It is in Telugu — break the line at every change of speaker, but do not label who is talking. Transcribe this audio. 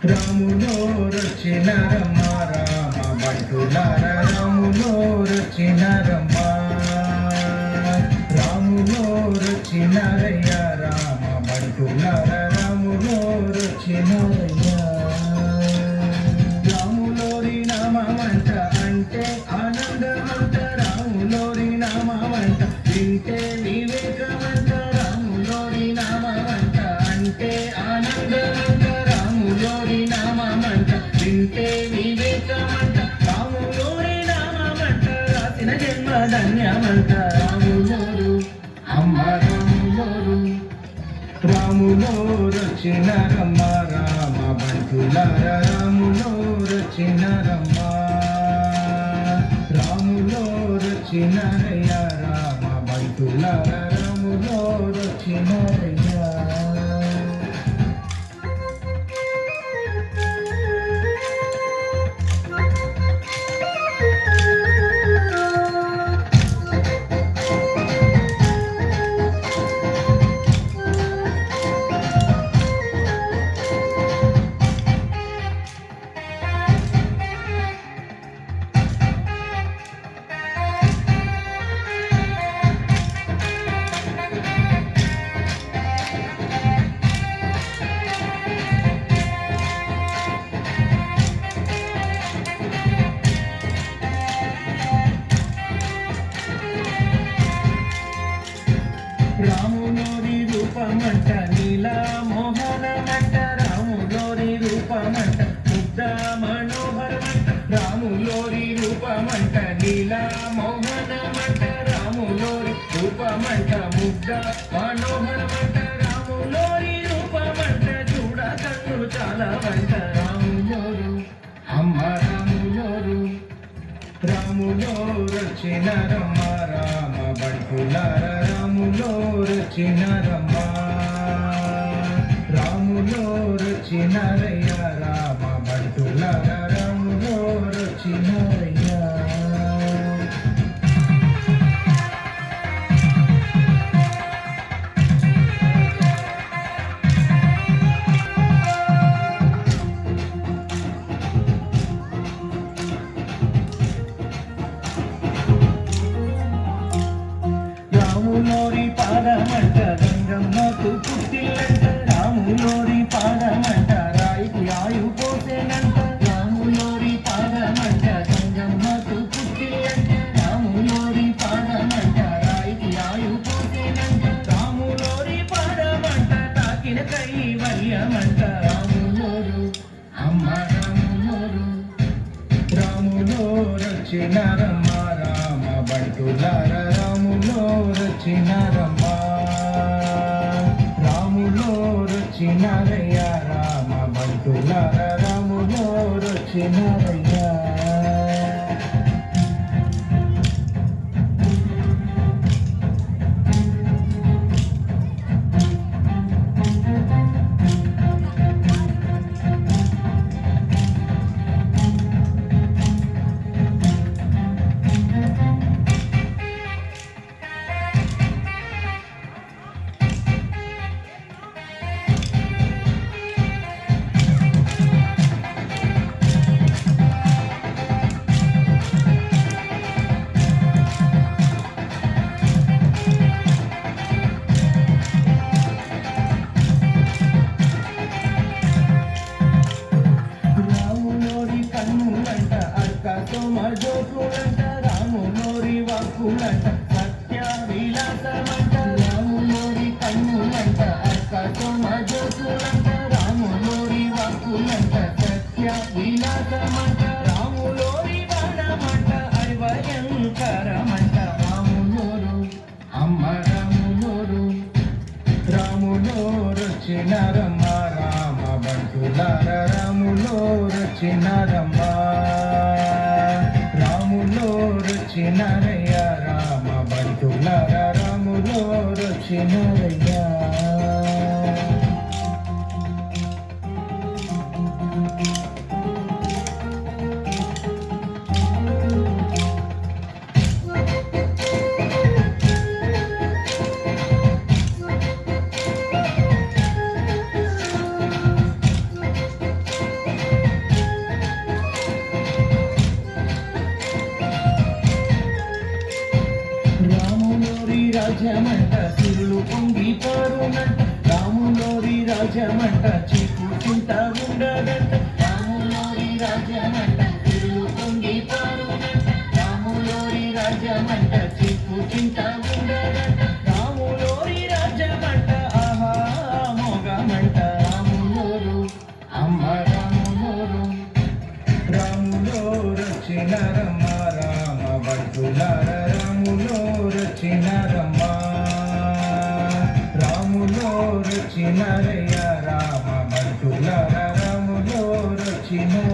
రాములో రచిన రమ్మ రామ బంటులార రాములో రచిన రమ్మ రాములో రచినరయ్య రామ బంటులార రాములో రచినరయ్య రాములోరి నామమంట అంటే ఆనందమంట రాములోరి నామమంట వింటే వివేకమంట రాములోరి నామమంట అంటే ఆనందమంట రాములోరి నామమంట వింటే వివేకమంట రాములోరి నామమంట రాసిన జన్మ ధన్యమంట రాములోరు అమ్మ రాములోరు రాములో రచిన రమ్మ రామ బంటులార రాములో రచిన రమ్మ రాములో రచినరయ్య రామ బంటులార రాములో రచినరయ్య రాములోరి రూపమంట నీలా మోహనమంట రాములోరి రూపమంట ముగ్ధ మనోహరమంట రాములోరి రూపమంట నీలా మోహనమంట రాములోరి రూపమంట ముగ్ధ మనోహరమంట రాములోరి రూపమంట చూడ కన్నులు చాలా వంట రాములోరు అమ్మ రాములోరు రాములో రచిన రమ్మ రామ బంటులార రాములో రచిన రమ్మ రాములో రచినరయ్య రామ బంటులార రాములో రచినరయ్య రాములోరి పాదమంట గంగమ్మకు పుట్టిల్లంట రాములోరి పాదమంట రాయికి ఆయు పోసేనంట రాములోరి పాదమంట గంగమ్మకు పుట్టిల్లంట రాములోరి పాదమంట రాయికి ఆయు పోసేనంట రాములోరి పాదమంట తాకిన కైవల్యమంట రాములోరు అమ్మ రాములోరు రాములో రచిన రమ్మ రామ బంటులార రాములో రచిన రమ్మ రాములో రచినరయ్య రామ బంటులార రాములో రచినరయ్య జోకులంట రాములోరి వాక్కులంట సత్య విలాసమంట రాములోరి కన్నులంట అక్క సోమ జోకులంట రాములోరి వాక్కులంట సత్య విలాసమంట రాములోరి బాణమంట అరివయంకరమంట రాములోరు అమ్మ రాములోరు రాములో రచిన రమ్మ రామ బంటులార రాములో రచిన రమ్మ రాములో రచినరయ్య రామ బంటులార రాములో రచినరయ్య రాజ్యమంట సిరులు పొంగి పారునంట రాములోరి రాజ్యమంట చీకు చింత ఉండదంట రాములోరి రాజ్యమంట సిరులు పొంగి పారునంట రాములోరి రాజ్యమంట చీకు చింత ఉండదంట రాములోరి రాజ్యమంట ఆహా మోగమంట రాములోరు అమ్మ రాములోరు రాములోరొచ్చినారమ్మ రామ భక్తులార రాములోరొచ్చినారమ్మ రాములోరొచ్చినారయ్య రామ భక్తులార రాములోరొచ్చినారయ్య